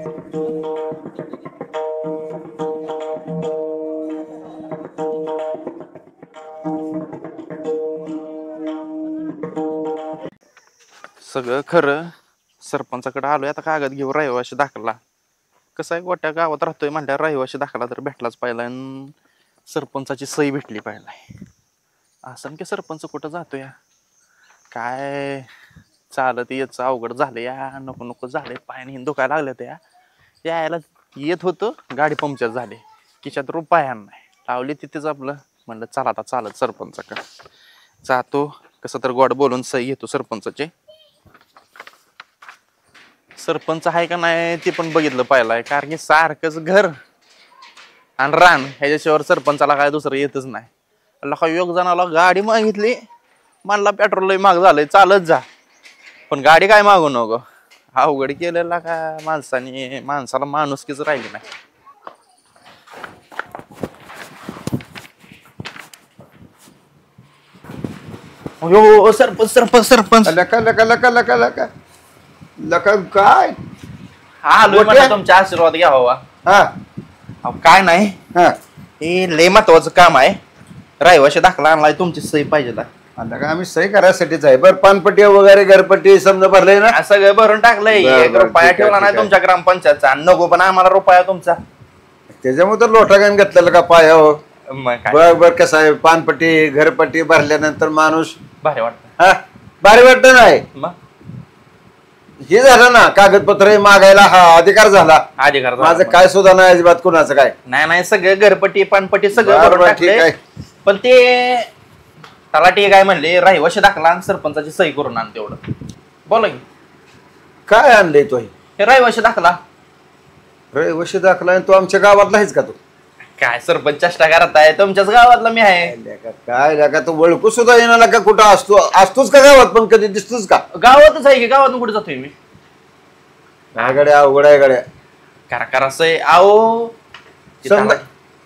सगळं खरं. सरपंचाकडे आलोय आता कागद घेऊ रहिवाशी दाखला. कसं आहे गोट्या गावात राहतोय म्हणल्यावर रहिवाशी दाखला तर भेटलाच पाहिजे आणि सरपंचाची सही भेटली पाहिजे. असं की सरपंच कुठं जातो या काय चालत याचं अवघड झालं या. नको नको झालंय पायाने दुखायला लागलं त्या यायला येत होतं गाडी पंक्चर झाली खिशात रुपया नाही लावली तिथेच आपलं म्हणलं चला आता चालत सरपंचाकडे जातो. कसं तर गोड बोलून सही घेतो सरपंचाचे. सरपंच आहे का नाही ते पण बघितलं पाहिलंय कारण की सारखंच घर आणि रान ह्याच्याशिवाय सरपंचाला काय दुसरं येतच नाही. लका योग जणाला गाडी मागितली म्हणला पेट्रोल लय महाग झालंय चालत जा पण गाडी काय मागू नको. अवघड केलेला का माणसाने माणसाला माणुसकीच राहिली नाही. हो सरपंच सरपंच सरपंच लका लका लका लका लका लका काय आलोय म्हणलं तुमचा आशीर्वाद घ्यावा. हा काय नाही हा हे लय महत्वाचं काम आहे. रहिवाशी दाखला आणलाय तुमची सही पाहिजे. आता का आम्ही सही करायसाठीच आहे. बरं पानपट्टी वगैरे घरपट्टी समजा भरलंय ना सगळं भरून टाकलंय. एक रुपया ठेवला नाही तुमच्या ग्रामपंचायतचा नको पण आम्हाला रुपया तुमचा. त्याच्यामुळे तर लोटागान घेतलेलं का पायावर. मग बर बर कसं आहे पानपट्टी घरपट्टी भरल्यानंतर माणूस भारी वाटत. हा भारी वाटत नाही. मग हे झालं ना कागदपत्र मागायला हा अधिकार झाला. अधिकार माझं काय सुद्धा नाही अजिबात कुणाचं काय नाही नाही सगळं घरपट्टी पानपट्टी सगळं भरून बरं, ठीक टाकलंय. आहे. पण ते तलाठी काय म्हणले रहिवाशी दाखला आणि सरपंचाची सही करून आण तेवढं. बोला की काय आणलंय तो हे रहिवाशी दाखला. रहिवाशी दाखला आणि तो आमच्या गावातला आहेच का तो. काय सरपंच चेष्टा करत आहे तुमच्याच गावातला मी आहे. काय लागा तो ओळखू सुद्धा येणार का कुठं असतोच का गावात पण कधी दिसतोच का. गावातच आहे की गावातून कुठे जातोय मी. गड्या अवघड आहे गड्या. करा सही आहो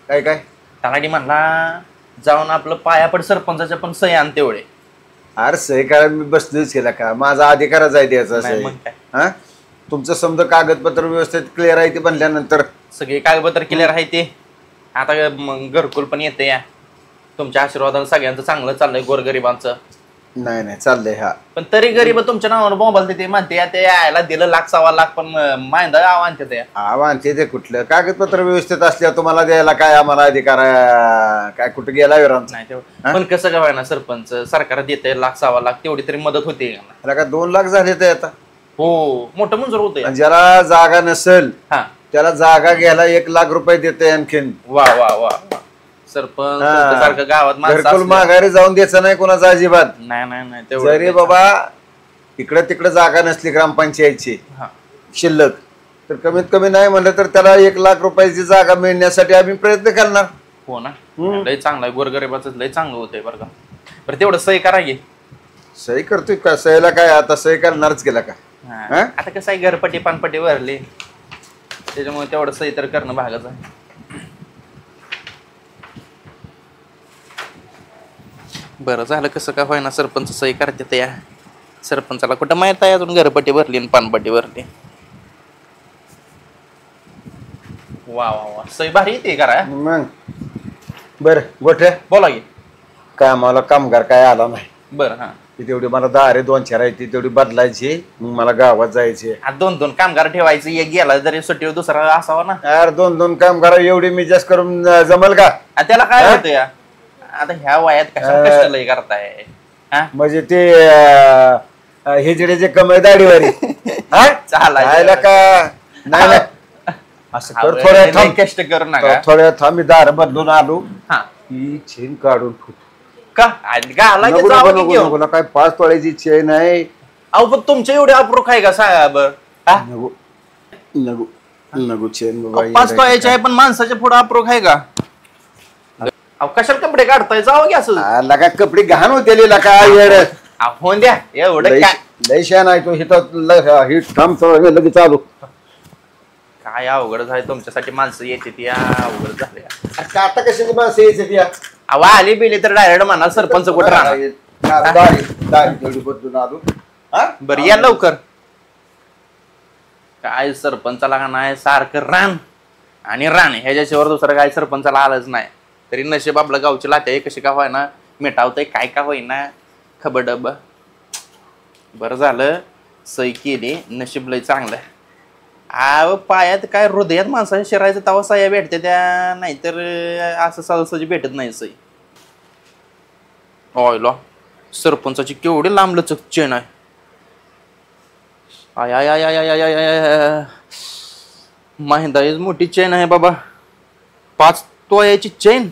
काय काय तलाठी म्हणला जाऊन आपलं पायापड सरपंचाच्या पण सही आण तेवढे. अरे सही करा मी बसलोच केला का माझा अधिकारच आहे द्यायचा नाही, सही. मग काय. हा तुमचं समजा कागदपत्र व्यवस्थित क्लिअर आहे ते बनल्यानंतर सगळे कागदपत्र क्लिअर आहे ते. आता मग घरकुल पण येते या तुमच्या आशीर्वादानं सगळ्यांचं चांगलं चाललंय गोरगरिबांचं. नाही नाही चाललंय. हा पण तरी गरीब तुमच्या नावावर मोबाईल ते म्हणते ते यायला दिलं 1,00,000-1,15,00,000 पण माहिंदा गाव आणते ते. आणते ते कुठलं कागदपत्र व्यवस्थित असल्या तुम्हाला द्यायला काय आम्हाला अधिकार काय कुठे गेला नाही तेवढं पण कसं काय ना सरपंच सरकार देते 1,00,000-1,15,00,000 तेवढी तरी मदत होते. का 2 लाख झाले ते आता. हो मोठं मंजूर होते. ज्याला जागा नसेल हा त्याला जागा घ्यायला 1,00,000 रुपये देते आणखीन. वा वा वा सरपंच सारखं गावात घरकुल माघारी जाऊन द्यायचं नाही कोणाचा अजिबात. नाही नाही नाही जरी बाबा इकडे तिकडे जागा नसली ग्रामपंचायतची शिल्लक तर कमीत कमी नाही म्हणलं तर त्याला 1,00,000 रुपयाची जागा मिळण्यासाठी आम्ही प्रयत्न करणार. हो ना लय चांगलं आहे गोरगरिबाचं लय चांगलं होतंय बरं का. बरं तेवढं सही करा की. सही करतोय का सहीला काय आता सही करणारच केला का. आता कसं आहे घरपट्टी पानपट्टी भरली त्याच्यामुळे तेवढं सही तर करणं भागच आहे. बरं झालं कसं का होईना सरपंच सही करते या. सरपंचाला कुठं माहित आहे अजून घरपट्टी भरली आणि पानपट्टी भरली. वा वा वा सही भारी येते करा. मग बरं गोठ्या बोला की. काय आम्हाला कामगार काय आला नाही. बरं हा तेवढी मला दारे 2-4 आहे ती तेवढी बदलायची मग मला गावात जायचे. 2-2 कामगार ठेवायचे एक गेला जरी सुट्टीवर दुसरा असावा ना. यार 2-2 कामगार एवढी मी जास्त करून जमल का. त्याला काय होतं या आता ह्या वयात कशा कष्ट लय करताय. म्हणजे ते हिजड्याचे कमाई दाढीवारी चालायला का नाही नाही असं कर थोड्या कष्ट करू नका. थोड्या थांबी दार बदलून आलो ही चेन काढून काय 5 तोळ्याची चेन आहे. अहो पण तुमच्या एवढे अप्रूप आहे का सांगा बरं. नको चेन 5 तोळ्याची आहे पण माणसाच्या पुढे अप्रूप आहे का. कशाला कपडे काढताय जावं की असं लगा कपडे घाण होते काय येड होऊन द्या एवढं लय शान आहे तो हिट थांबतो लगेच चालू. काय अवघड झालं तुमच्यासाठी माणसं येते ती अवघड झाले. आता कशाची माणसं यायची अहो आली बिली तर डायरेक्ट म्हणा सरपंच कुठं राहणार. बदलून आलो. बरं या लवकर. काय सरपंचाला का नाही सारखं रान आणि रान ह्याच्याशिवाय दुसरं काय सरपंचाला आलंच नाही. तरी नशीब आपलं गावची लाटे कशी का होईना मिटावतंय काय का होईना खबडब. बरं झालं सही केली नशीब लय चांगलं. पायात काय हृदयात माणसाने शिरायचं तवा सह्या भेटते त्या नाहीतर असं सहजी भेटत नाही सही. ऑयला सरपंचाची केवढी लांब लचक चेन आहे. आय आय आय आय आय आय आय महिंदाच मोठी चेन आहे बाबा. 5 तोळ्याची चेन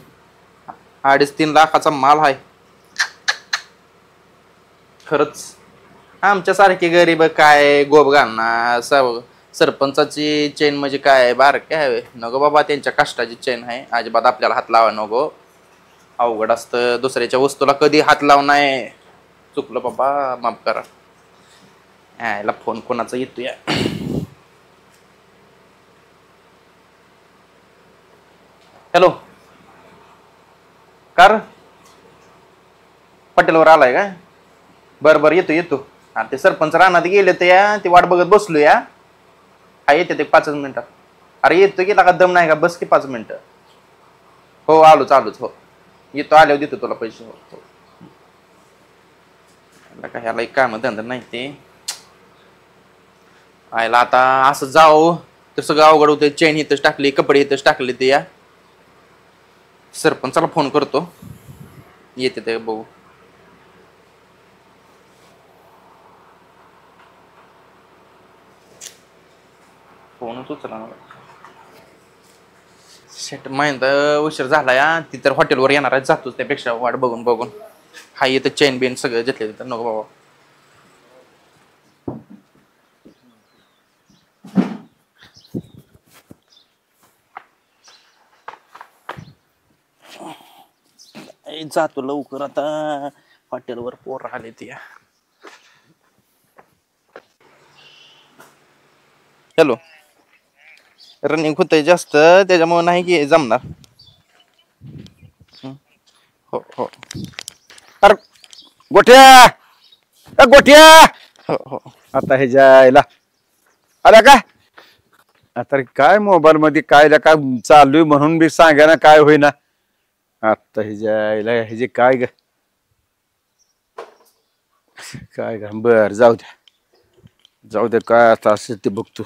2.5-3 लाखाचा माल आहे. खरंच आमच्यासारखे गरीब काय गोब घालणार. सरपंचाची चेन म्हणजे काय बारके आहे नको बाबा. त्यांच्या कष्टाची चेन आहे. अजिबात आपल्याला हात लावा नको. अवघड असतं. दुसऱ्याच्या वस्तूला कधी हात लाव नाही. चुकलं बाबा माफ करा. याला फोन कोणाचा येतोय. हॅलो कार हॉटेलवर आलाय काय. बरं बरं येतो. ते सरपंच रानात गेले तर या ती वाट बघत बसलो या. हा येते ते 5 मिनिटात. अरे येतो की का दम नाही का बस की 5 मिनिटं. हो आलोच हो येतो. आल्यावर देतो तुला पैसे. हो का ह्याला एक काम धंदा नाही ते आयला. आता असं जाऊ तर सगळं अवघड होतं. चेन इथंच टाकली कपडे इथंच टाकले ते या. सरपंचाला फोन करतो येते ते बघू. फोनच उचला शेट माहिती उशीर झाला या. ती तर हॉटेलवर येणार आहे जातोच त्यापेक्षा वाट बघून हा येतं चेन बेन सगळं घेतले तर नको बाबा. जातो लवकर आता हॉटेलवर पोर आले ते. हॅलो रनिंग होतंय जास्त त्याच्यामुळे नाही की जमणार. हो हो अरे गोठ्या हो आता हे जायला आला का. आता काय मोबाईल मध्ये काय चालू आहे म्हणून बी सांगा ना काय होईना. आता हे जायला हे जे काय बर जाऊ द्या काय आता असेल ते बघतो.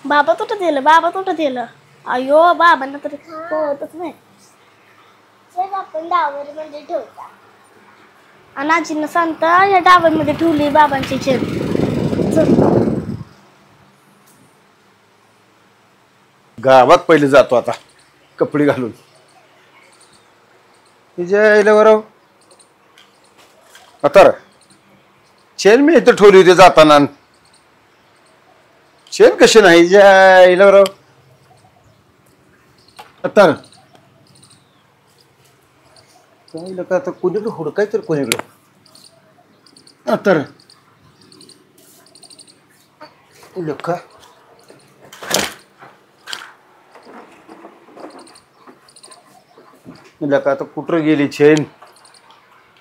बाबा कुठं दिलं अयो बाबांना तर कळतच नाही. आपण डावर मध्ये ठेवता आणि आजींना सांगता या डावर मध्ये ठेवली बाबांची चेन. गावात पहिले जातो आता कपडे घालून. बरोबर आता चेन मी इथं ठेवली होती जाताना. चेन कशी नाही जायला बरोबर आता का आता कोणीकडे हुडकाय तर कोणीकडे आता का आता कुठं गेली चेन.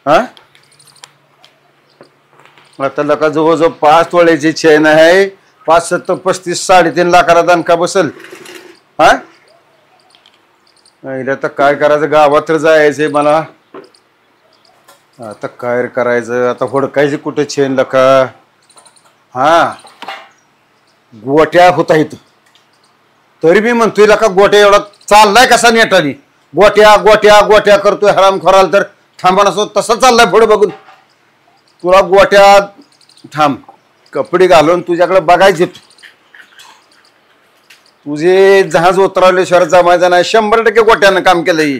हा आता लका जवळजवळ 5 तोळ्याची चेन आहे. 5 7 35 3.5 लाखाला दणका बसल. हा आता काय करायचं गावात तर जायचंय मला. आता काय करायचं आता हुडकायची कुठे चेन लका. हा गोट्या होता इथं तरी मी म्हणतोय लका गोट्या एवढा चाललाय कसा नेटानी. गोट्या करतोय हराम खोराल तर थांबा नसतो तसा चाललाय पुढे बघून. तुला गोट्या थांब कपडे घालून तुझ्याकडे बघायचे. तुझे जहाज उतरवले शहर जमायचा नाही. 100% गोट्यानं काम केलंय.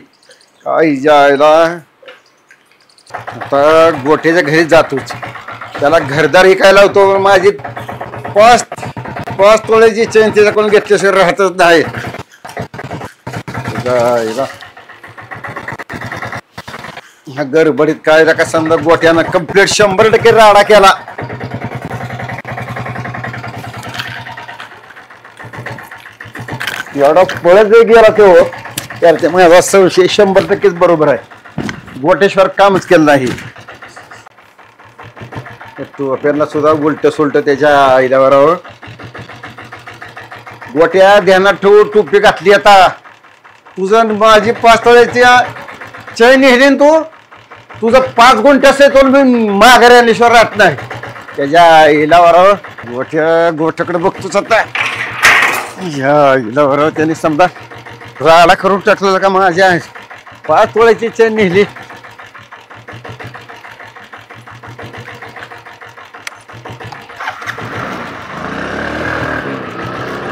काय जायला आता गोट्याच्या घरी जातोच. त्याला घरदार विकायला होतो. माझी 5 तोळ्याची चेन त्याच्याकडून घेतल्याशिवाय राहतच नाही. ह्या गडबडीत काय का समजा गोट्यानं कंप्लीट 100% राडा केला. एवढा पळत गेला तो त्याला माझा संशय 100%च बरोबर आहे. गोटेश्वर कामच केलं नाही. तू पेरला सुद्धा उलट सुलट त्याच्या आईल्यावर गोट्या ध्यानात ठेवून टोपी घातली आता तुझं माझी 5 तोळ्याची चैन नेली तू तुझं 5 गुंठे असेल तो मी माघारी आल्याशिवाय राहत नाही त्याच्या आईल्यावर गोठ्याकडे बघतोच आता या आईल्यावर त्यांनी समजा राडा करून टाकलेला का माझ्या 5 तोळ्याची चैन नेली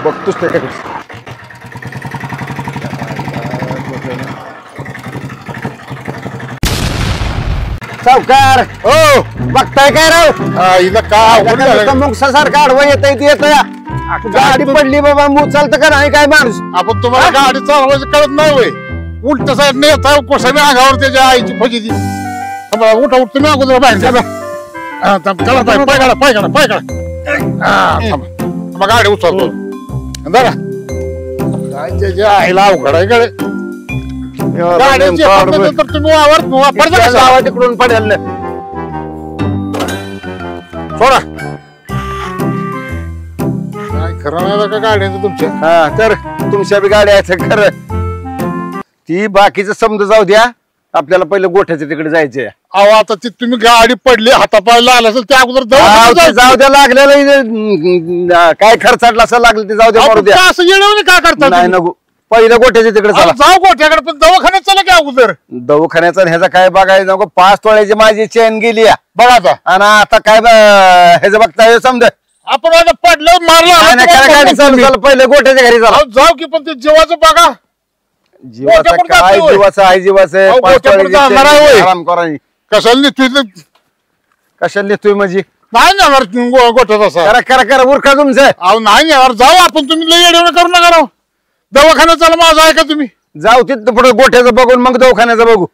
बघतोच त्याच्याकडे सावकार हो बघताय काय राव मुंगसासारखा आडवा येत या गाडी पडली बाबा मूळ चालतं का नाही काय माणूस आपण तुम्हाला गाडी चालवायचं कळत नाही वय उलट साईड नाही येत कोसाने अंगावर त्याच्या आईची फजी ती उठा उठ तुम्ही अगोदर बाहेर पाय काढा गाडी उचलतो जरा काय त्याच्या आईला अवघड आहे कडे तर तुम्ही वापर तिकडून पडेल सोडा काय खरं नाही का गाड्यांचं तुमच्या हा तर तुमच्या बी गाड्या आहेत खरं ती बाकीचं समजा जाऊ द्या आपल्याला पहिलं गोठ्याच्या तिकडे जायचंय अहो आता ती तुम्ही गाडी पडली हातापायला आला असेल त्या अगोदर जाऊ द्या लागलेलं काय खर्चाटला असं लागलं ते जाऊ द्या मारू द्या असं येणं काय करता नाही नको पहिलं गोठ्याच्या तिकडे चला जाऊ गोठ्याकडे पण दवाखान्यात चला की अगोदर दवाखान्याचा ह्याचा काय बघायचं नको 5 तोळ्याची माझी चेन गेली बघा आता आणि आता काय ह्याचं बघताय समजा आपण आता पडलं मारलं पहिलं गोठ्याच्या घरी चला जाऊ की पण ते जीवाचं बघा जीवाचं काय जीवाचं आहे जीवाचं आराम करा कशाला निघतोय कशाला नेतोय म्हणजे नाही नेणार गोठ्यात असा करा करा करा उरका तुमचं अहो नाही नेणार जाऊ आपण तुम्ही लई येडवणं करू नका राव दवाखान्यात चला माझं ऐका तुम्ही जाऊ तिथं पुढे गोठ्याचं बघून मग दवाखान्याचं बघू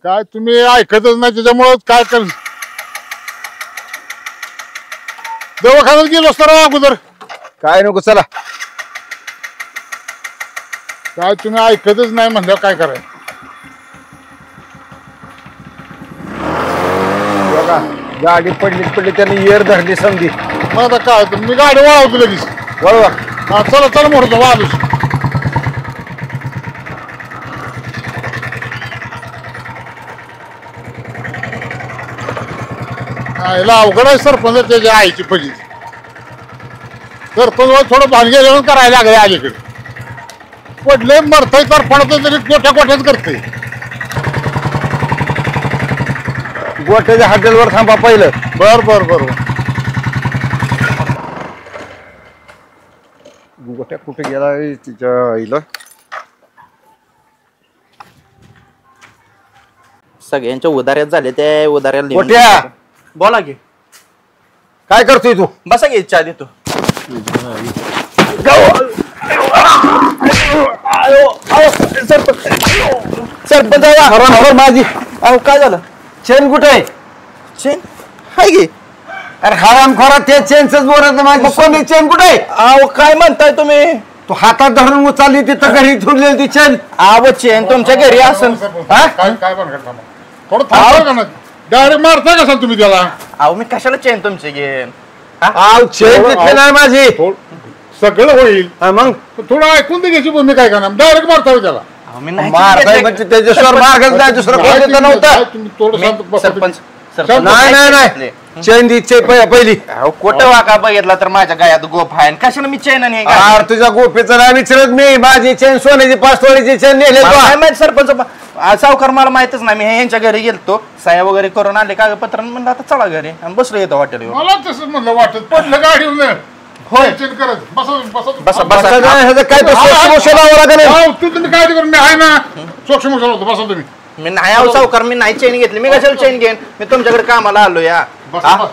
काय तुम्ही ऐकतच नाही त्याच्यामुळं काय कर दवाखान्यात गेलो असतो अगोदर काय नको चला काय तुम्ही ऐकतच नाही म्हणल्यावर काय करायचं बघा गाडी पडली त्यांनी येर धरली समधी मग आता काय मी गाडी वळवतो लगेच बरोबर हा चला चला मोठं वाढूस अवघड आहे सरपंच त्याच्या आईची फजी सरपंच थोडं भानगे घेऊन करायला लागले अलीकडे पडले मरतय तर पडत तरी गोठ्या गोठ्याच करते गोठ्याच्या हॉटेलवर थांबा पहिलं बर बर बर गोठ्या कुठे गेला तिच्या आईला सगळ्यांच्या उधाऱ्यात झाले त्या उधाऱ्याला नेऊन गोट्या! टाका. बोला की काय करतोय तू बसा की चहा देतो सरपंच माझी अहो काय झालं चेन कुठे आहे चेन हाय की अरे हराम खोरा ते चेनच बोलत माझी कोणी चेन कुठे आहे अहो काय म्हणताय तुम्ही तू हातात धरून उचलली तिथं घरी ठेवलेली ती चेन अहो चेन तुमच्या घरी असेल काय काय पण करता थोडं थांबा का ना डायरेक्ट मारता कसा तुम्ही त्याला अहो मी कशाला चेन तुमची घेईन आव चेन तिथली नाही माझी सगळं होईल मग थोडं ऐकून ते घ्यायची भूमिका काय करणार डायरेक्ट मारता त्याला अहो मी नाही मारताय म्हणजे त्याच्याशिवाय मार्गच नाही दुसरं कोण देतं नव्हतं तुम्ही थोडं शांत मी- बसा सरपंच तुम्ही. सरपंच नाही नाही नाही चेन दी पहिली अहो कुठं वाका बघितला तर माझ्या गायात गोफ आहे आणि कशाला मी चेन नाही घातली? अरे तुझ्या गोपीचं नाही विचारत मी माझी चेन सोन्याची 5 तोळ्याची चेन नेले मला काय माहित सरपंच सावकार मला माहितच नाही मी यांच्या घरी गेलतो सह्या वगैरे करून आले कागदपत्र म्हणलं आता चला घरी आणि बसलो येतो हॉटेलवर मला तसं म्हणलं वाटत पडलं गाडीवर होय. चेक करत बसा बसा बसा बसा बसा ह्याचं काय तो सोशल लागेल तुम्ही काय करून मी आहे ना सूक्ष्म होतो बसा तुम्ही मी नाही आहो सावकार मी नाही चेन घेतली मी कशाला चेन घेईन मी तुमच्याकडे कामाला आलो या बस, हा? बस.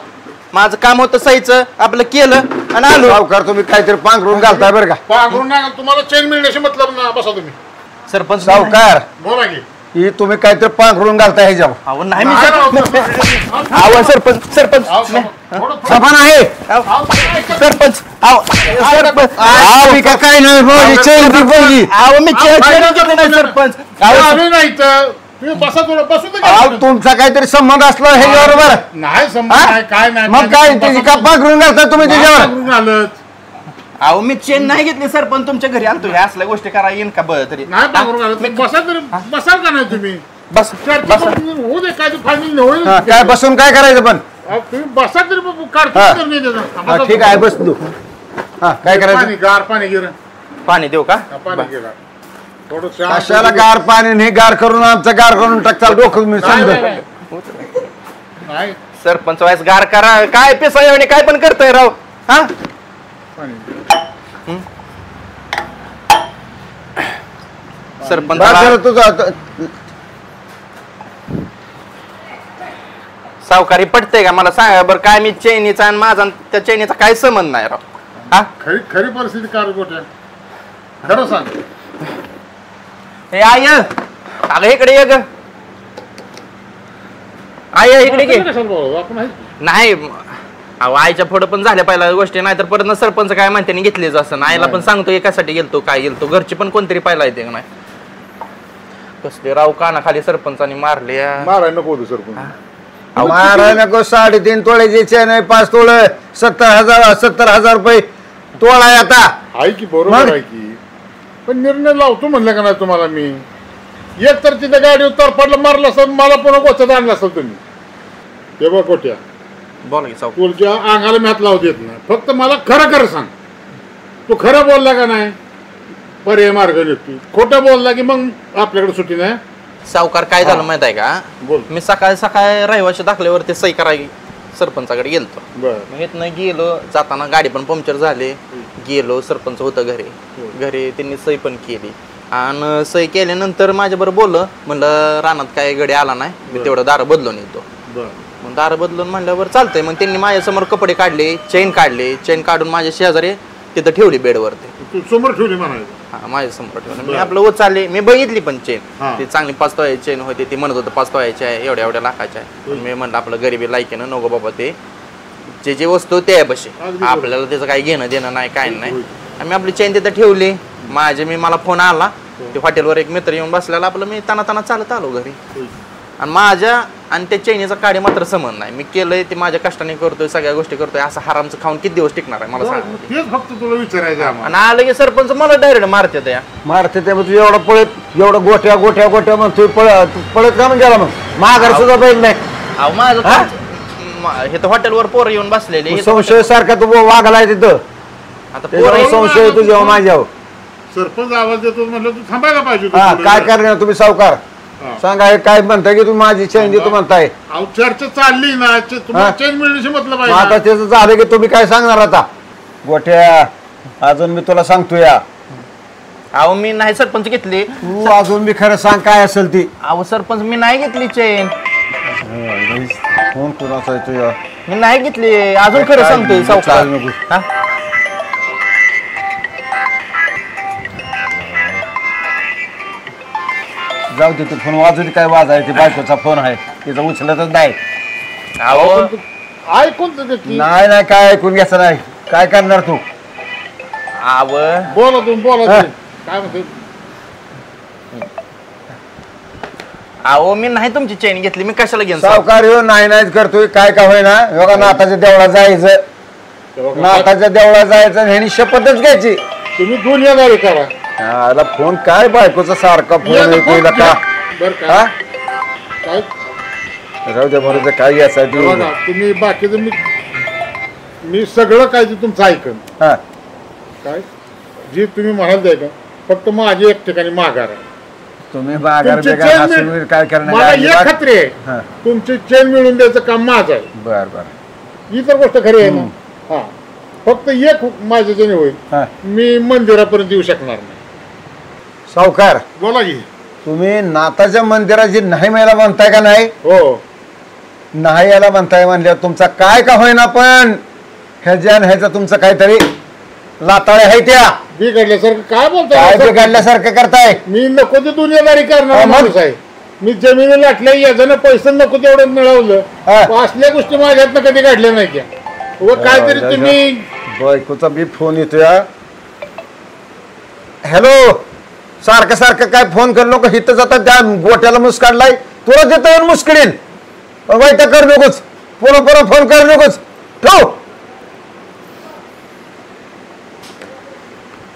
माझं काम होतं सहीचं आपलं केलं आणि आलो सावकार तुम्ही काहीतरी पांघरून घालताय बरं का पांघरून नाही तुम्हाला चेन मिळण्याशी मतलब ना बसा तुम्ही सरपंच सावकार बोला की ही तुम्ही काहीतरी पांघरून घालताय ह्याच्यावर अहो नाही मी नाही, सरपंच नाही, अहो सरपंच सरपंच अहो, थोडं- समान आहे अहो, सरपंच अहो सरपंच आम्ही का काय नाही चेन ती पहिली अहो मी चेन घेतली नाही सरपंच अहो, आम्ही नाही तर चेन घेतली नाही सरपंच. सरपंच, सरपंच, अहो, सरपंच, अहो, सरपंच, अहो, सरपंच, अहो, सरपंच, चेन अहो, घेतली मी नाही चेन तर घेतली नाही सरपंच आम्ही नाही तर तुम्ही बसा थोडं बसू दे अहो, काय? तुमचा काहीतरी संबंध असला हे बरोबर नाही संबंध नाही काय नाही मग काय त्याची का पाकरून घालता तुम्ही त्याच्यावर करून आलंच अहो मी चेन नाही घेतली सरपंच तुमच्या घरी आलतो ह्या असल्या गोष्टी करा येईन का बरं तरी नाही पाकरून आलं तर बसा तरी बसाल का नाही तुम्ही बस चर्चा करून होऊ दे काय फायनल होईल हा, काय बसून काय करायचं पण अहो, तुम्ही बसा तरी हा. काढतो नाही त्याचं. हा, ठीक आहे बस तू हा काय करायचं पाणी गार पाणी गिर पाणी देऊ का पाणी गेला थोडं शांत कशाला गार पाणी नाही गार करून आमचं गार करून टाकचाल डोकं मी नाही, समजा नाही, नाही सरपंच वाईस गार करा काय पिसा आणि काय पण करतोय राव हा पाणी सरपंच बस झालं तुझं आता. सावकारी पटतंय का मला सांगा बरं काय मी चैनीचा आणि माझा आणि त्या चैनीचा काय संबंध नाही राव हा खरी खरी परिस्थिती काय गोट्या खरं सांग ए आय अगं इकडे ये ग आय इकडे घे तुम्ही कशाला बोलावं? आपण आहे. नाही अहो आईच्या पुढं पण झाल्या पहिल्या गोष्टी नाही तर परत ना सरपंच काय म्हणते घेतलीच असं आईला पण सांगतो एकासाठी गेलतो काय गेलतो घरची पण कोणतरी पाहिला येते का नाही कसले राव कानाखाली सरपंचाने मारले मारायला नको होतं सरपंच मारा नको 3.5 तोळ्याची चेन आहे 5 तोळ 70,000 रुपये तोळा आहे आता आहे की बरोबर मग? आहे की पण निर्णय लावतो म्हणलं का नाही तुम्हाला मी एक तर तिथे गाडी तरफडलं मारलं असतं मला पुन्हा गोचत आणलं असतं तुम्ही ते बघ गोट्या बोला की सावकार तुझ्या अंगाला मी हात लावू देत नाही फक्त मला खरं खरं सांग तू खरं बोलला का नाही पर्याय मार्ग निघतो खोटं बोलला की मग आपल्याकडे सुट्टी नाही सावकार काय झालं माहित आहे का बोल मी सकाळी रहिवाशी दाखल्यावरती सही करायला सरपंचाकडे गेलतो बर मग इथनं गेलो जाताना गाडी पण पंक्चर झाली गेलो सरपंच होतं घरी त्यांनी सही पण केली आणि सही केल्यानंतर माझ्याबरोबर बोललं म्हणलं रानात काय गडी आला नाही मी तेवढं दारं बदलून येतो बर मग दारं बदलून म्हणल्यावर चालतंय मग त्यांनी माझ्यासमोर कपडे काढले चेन काढून माझ्या शेजारी तिथं ठेवली बेडवरती तू समोर ठेवली म्हणायचं हा माझ्या समोर ठेवलं मी आपलं उचलले मी बघितली पण चेन हा. ती चांगली 5 तोळ्याची चेन होती ती म्हणत होतं 5 तोळ्याची आहे एवढ्या लाखाची आहे पण मी म्हणलं आपलं गरिबी लायकीनं नको बाबा ते जे वस्तू ते आहे बशी अगदी आपल्याला त्याचं काही घेणं देणं नाही काय नाही आम्ही आपली चेन तिथं ठेवली मला फोन आला ते हॉटेलवर एक मित्र येऊन बसलेला आपलं मी ताना चालत आलो घरी आणि माझ्या आणि त्या चैनीचा काडी मात्र संबंध नाही मी केलंय ते माझ्या कष्टाने करतोय सगळ्या गोष्टी करतोय असं हरामचं खाऊन किती दिवस टिकणार आहे मला सांग तेच फक्त तुला विचारायचं आहे आम्हाला. आणि आलं की सरपंच मला डायरेक्ट मारते त्या मारते ते तू एवढा पळत एवढं गोट्या म्हणतोय पळत का मग गेला मग माघार सुद्धा पाहिजे नाही अहो माझं हे तर हॉटेलवर पोरं येऊन बसलेले हे तर संशय सारखा तू वागलाय तिथं आता त्याच्यामुळे पोरं संशय तुझ्या माझ्यावर सरपंच आवाज देतो म्हणलं तू थांबायला पाहिजे होतं हा थोडं काय वेळ. करणार तुम्ही सावकार हा. सांगा हे काय म्हणताय की तुम्ही माझी चेन देतो म्हणताय अहो चर्चा चालली ना तुम्हाला हा. चेन मिळण्याशी मतलब मग आता आहे त्याचं झालं की तुम्ही काय सांगणार आता गोट्या अजून मी तुला सांगतो या अहो मी नाही सरपंच घेतली तू अजून मी खरं सांग काय असेल ती अहो सरपंच मी नाही घेतली चेन फोन कोणाचा आहे तुझ्या मी नाही घेतली अजून खरं काय सांगतोय नको, सावकार काय नको. हा? जाऊ दे तू फोन वाजू दे काय वाजायची बायकोचा फोन आहे तिचा उचलतच नाही अहो ऐकून तर की नाही नाही काय ऐकून घ्यायचं नाही काय करणार तू अहो बोला तुम्ही बोला हा. तुम्ही. काय म्हणते अहो मी नाही तुमची चेन घेतली मी कशाला घेऊन सावकार ह्यो नाही नाहीच करतोय काय का होईना बघा नाताच्या देवळा जायचं तेव्हा का- नाताच्या देवळा जायचं आणि ह्यानी शपथच घ्यायची तुम्ही दुनियादारी करा याला फोन काय बायकोचा सारखा फोन येतोय का बर हा का काय राहू दे बरोबर काय घ्यायचं तेव्हा तू का, तुम्ही बाकीचं मी सगळं काय ते तुमचं ऐकन हा काय जे तुम्ही म्हणाल ते का फक्त माझी एक ठिकाणी माघार आहे तुम्ही माघार तुमची बिघार चेन हसून मिळ- काय मला करणार एक खात्री आहे हा तुमची चेन मिळून द्यायचं काम माझं आहे बर बर ही तर गोष्ट खरी आहे ना हा फक्त एक माझ्याच्याने होईल हा मी मंदिरापर्यंत येऊ शकणार नाही सावकार बोला की तुम्ही नाताच्या मंदिराची नाही मेला म्हणताय का नाही हो नाही याला म्हणताय म्हणल्यावर तुमचा काय का होईना पण ह्याच्या ह्याचा तुमचं काहीतरी लाताळे आहे त्या बिघडल्यासारखं काय काय बोलताय बिघडल्यासारखं करताय मी नको ते दुनियादारी करणार हा, मग? माणूस आहे मी जमिनी लाटल्या याच्यानं पैसे नको तेवढं मिळवलं हा. असल्या गोष्टी माझ्यातनं कधी काढल्या नाही त्या व काहीतरी तुम्ही बायकोचा बी फोन येतोय हॅलो सारखं सारखं काय फोन कर लोक हिथं जातात त्या गोट्याला मुस्काडलाय तुला तिथं येऊन मुस्कडीन वाईट कर नकोच पुन्हा पुन्हा फोन कर नकोच ठेव.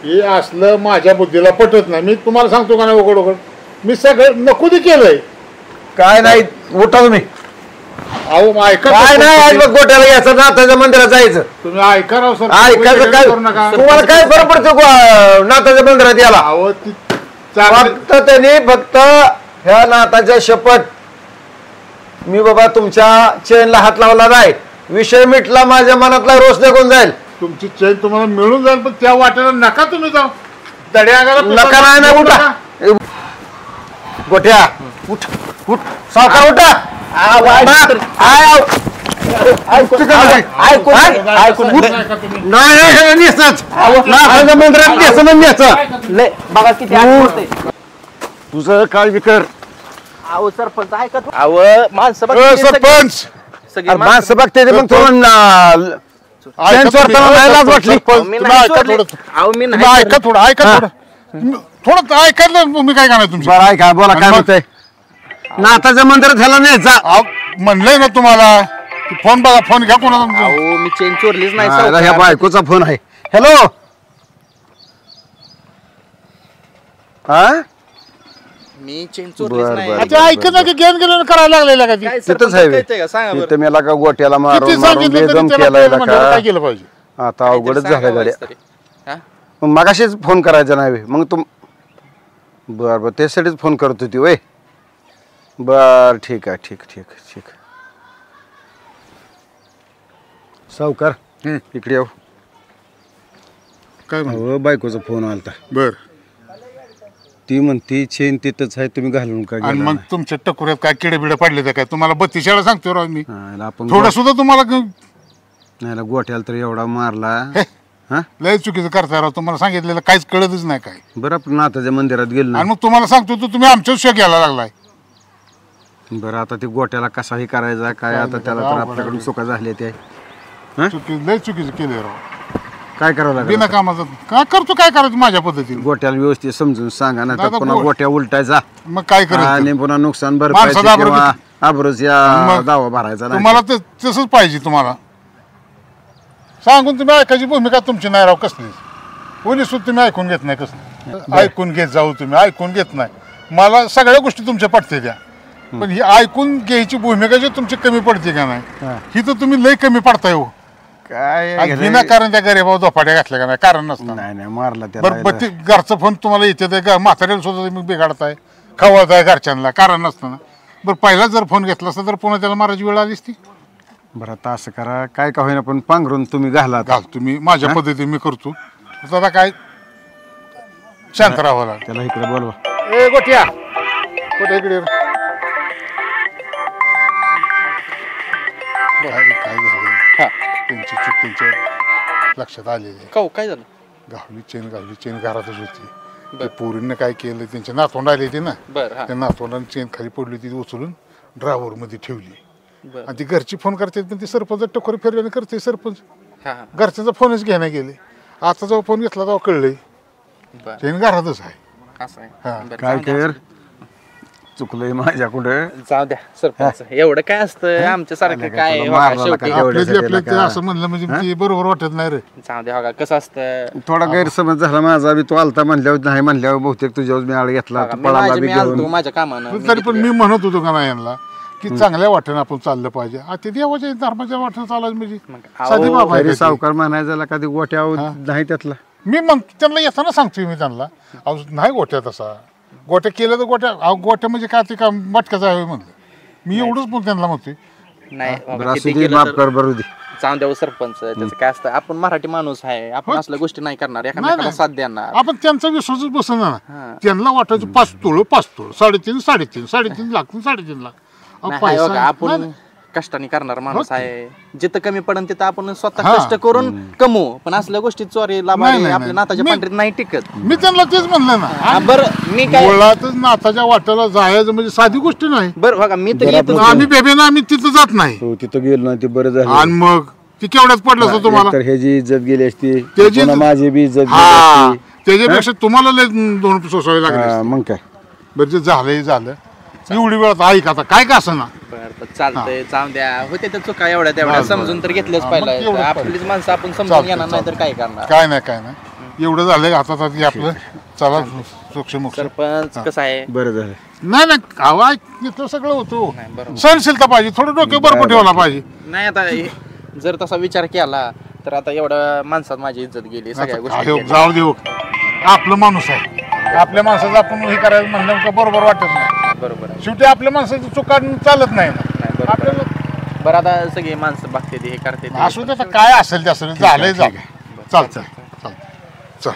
हे असलं माझ्या बुद्धीला पटत नाही. मी तुम्हाला सांगतो का नाही उघड उघड मी सगळं नको ते केलंय. काय नाही उठा तुम्ही. अहो ऐका काय नाही आज बघ गोट्याला यायचं नाथाच्या मंदिरात जायचं. तुम्ही ऐका राव सर. ऐकायचं काय तुम्हाला काय फरक पडतो नाथाच्या मंदिरात याला. अहो ती फक्त त्यांनी फक्त ह्या नाथाच्या शपथ मी बाबा तुमच्या चेनला हात लावला नाही विषय मिटला माझ्या मनातला रोष निघून जाईल. तुमची चैन तुम्हाला मिळून जाईल पण त्या वाटेला नका तुम्ही जाऊ. दड्या नका नाही ना उठा गोट्या उठ उठ सावकार उठा. तुझं काळजी कर. अहो सरपंच ऐका अहो माणसं सरपंच सगळी माणसं बघते ते मग तुला लाज वाटली. ऐका थोडं ऐका थोडं ऐकायला मी काय करणार तुमचं. बरं ऐका बोला काय म्हणतंय. नाथाच्या मंदिरात ह्याला न्यायचा म्हणलंय ना तुम्हाला फोन बघा फोन घ्या कोणाला. अहो मी चेन चोरलीच नाही ह्या सावकार. बायकोचा फोन आहे. हॅलो हा मी चेन चोरलीच बरं, नाही. बरं. आता ऐकत नाही की गेम गेलं करायला लागलेला का ती. काय तिथंच सरपंच आहे कळतंय का? सांगा बरं. तिथं मेला का गोट्याला किती मारून मारून सांगितलं तरी बेदम त्याला केलाय कळलं म्हणल्यावर का. काय केलं पाहिजे. आता अवघडच काहीतरी झालं गाड्या. सांगावंच तरी. हा? मग मगाशीच फोन करायचा नाही मग तुम बर बर त्यासाठीच फोन करत होती वय. बर ठीक आहे ठीक ठीक ठीक. सावकार इकडे येऊ. काय म्हणतो हो बायकोचा फोन आलता. बर ती म्हणती चेन तिथंच आहे तुम्ही घालून काय आणि मग तुमच्या टकुऱ्यात काय किडे बिडे पडले तर काय तुम्हाला 32 वेळा सांगतो राव मी. आपण थोडं सुद्धा तुम्हाला नाही गोट्याला तर एवढा मारला. हा लय चुकीचं करताय राव. तुम्हाला सांगितलेलं काहीच कळतच नाही काय. बरं आपण नाथाच्या मंदिरात गेलो आणि ना. मग तुम्हाला सांगतो तर तुम्ही आमच्याच शेक घ्यायला लागलाय. बरं आता ते गोट्याला कसाही करायचा काय आता त्याला तर आपल्याकडून चुका झाल्या ते लय चुकीचं केलंय राव. काय करावं लागेल बिना कामाचं काय करतो काय करायचं माझ्या पद्धतीने. गोट्याला व्यवस्थित समजून सांगा ना तर दादा, पुन्हा गोट्या उलटायचा मग काय करायचं आणि पुन्हा नुकसान माणसाचं आबरू भरपाई आबरूच या मग दावा भरायचा नाही. तुम्हाला ते तसंच पाहिजे. तुम्हाला सांगून तुम्ही ऐकायची भूमिका तुमची नाही राव कसलीच. कोणी सुद्धा तुम्ही ऐकून घेत नाही कसं. ऐकून घेत जाऊ तुम्ही ऐकून घेत नाही. मला सगळ्या गोष्टी तुमच्या पडते त्या पण ही ऐकून घ्यायची भूमिका जी तुमची कमी पडते का नाही ही तर तुम्ही लय कमी पडताय हो. काय विनाकारण त्या गरीबावर दोपाट्या घातल्या का नाही कारण नसतं. नाही नाही मारला बरं त्याला ते घरचं फोन तुम्हाला येते म्हाताऱ्याला सुद्धा तुम्ही बिघाडताय खवळताय घरच्यांना कारण नसतं ना. बरं पहिला जर फोन घेतला असता तर पुन्हा त्याला मारायची वेळ आली असती. बरं आता असं करा काय का होईना पण पांघरून तुम्ही घाला घाल तुम्ही माझ्या पद्धतीने मी करतो. आता काय शांत राहावं लागेल. त्याला इकडे बोलवा. ए गोट्या गोट्या इकडे ये. काय झालं हा. त्यांची चूक त्यांच्या लक्षात आलेली आहे. काऊ काय झालं? गावली चेन घरातच होती. त्या पोरींना काय केलं त्यांचे नातवंड आले होते ना. बरं हा. त्या नातवंडाने चेन खाली पडली होती ती उचलून ड्रायव्हर मध्ये ठेवली. बरं. आणि ती घरची फोन करते पण ती सरपंच टकोरी फिरल्याने करते सरपंच. हा हा. घरच्यांचा फोनच घ्यायला गेले. आता जेव्हा फोन घेतला तेव्हा कळलंय बरं. चेन घरातच आहे. असं आहे. हा. बरं, काय जाऊ द्या. कर चुकलंय माझ्याकडे जाऊ द्या सरपंच एवढं काय असतं आमच्या सारखं काय तुला बघा, मारला शेवटी. का एवढं? आपले ते असं म्हणलं म्हणजे ते बरोबर वाटत नाही रे. जाऊ द्या बघा कसं असतं. थोडा गैरसमज झाला माझा बी. तो आलता म्हणल्यावर नाही म्हणल्यावर बहुतेक तुझ्यावर मी आळ घेतला बघा, तू मी पळाला बी मी आलतो घेऊन. माझ्या कामानं मी तरी पण तिकडे- मी म्हणत होतो का नाही यांना की चांगल्या वाटेनं आपण चाललं पाहिजे. ते देवाच्या धर्माच्या वाटेनं चालायचं म्हणजे अहो, साधी बाब आहे तरी का ती? सावकार म्हणायचा कधी गोट्या नाही त्यातला. मी मग त्यांना येताना सांगतोय मी त्यांना अहो नाही गोट्या तसा गोट्या केलं तर गोट्या म्हणजे काय ते का मटक्याचा आहे म्हणलं मी एवढंच पण त्यांना म्हणतोय. नाही बरं बाबा, असू किती दे केलं माफ तर- कर बरू दे. जाऊ द्या हो सरपंच त्याचं काय असतं आपण मराठी माणूस आहे आपण असल्या गोष्टी नाही करणार एखाद्याला नाही. साथ देणार. आपण त्यांचा विश्वासच बसणार हा. ना. त्यांना वाटायचं 5 तोळ 3.5 लाख 3.5 लाख अहो, नाही, हाय बघा, पैसा आपण नाही. कष्टाने करणार माणूस आहे जिथं कमी पडन तिथं आपण स्वतः हा. कष्ट करून कमवू पण असल्या गोष्टी चोरी नाही, लाभारी नाही, आपल्या नाही. नाताच्या मी- पांढरीत नाही टिकत. मी त्यांना तेच म्हणलं ना. हा, बरं मी काय मुळातच नाताच्या वाट्याला जायचं म्हणजे साधी गोष्ट नाही. बरं बघा मी तर येतो आम्ही बेबेना आम्ही तिथं जात नाही. हो तिथं गेलो ना ते बरं झालं. आणि मग ती केवढ्याच पडलं असतं तुम्हाला. तर ह्याची इज्जत गेली असती त्याची- पुन्हा माझी बी इज्जत गेली हा असती. त्याच्यापेक्षा तुम्हाला लय दोन सोसावे लागले हा, मग काय बरं जे झालंय झालं एवढी वेळात ऐक आता काय का असं ना बरं चालतंय जाऊन द्या होते तर चुका एवढ्या तेवढ्या बरं, बरं. समजून तर घेतलंच हा, मग पाहिजे तेवढंच आपलीच माणसं आपण समजून चालतंय, घेणार नाही तर काय करणार काय नाही एवढं झालंय हातात हाती आपलं चला सूक्ष्म सरपंच कसं आहे बरं झालं नाही आवाज इथं सगळं होतो नाही, बरोबर. सहनशीलता पाहिजे थोडं डोके बरोबर ठेवला पाहिजे नाही आता जर तसा विचार केला तर आता एवढ्या माणसात माझी इज्जत गेली सगळ्या आता गोष्टी काय हो, गेल्या. जाऊ देऊ आपलं माणूस आहे आपल्या माणसाचं आपण हे करायचं म्हणलं का बरोबर वाटत नाही बरोबर आहे शेवटी आपल्या माणसाची चुका चालत नाही ना नाही, बरोबर आपल्याला आहे. बरं आता सगळी माणसं बघते हे करते ते. असू दे आता काय असेल ते असेल झालंय ठीक झालं चालतंय चल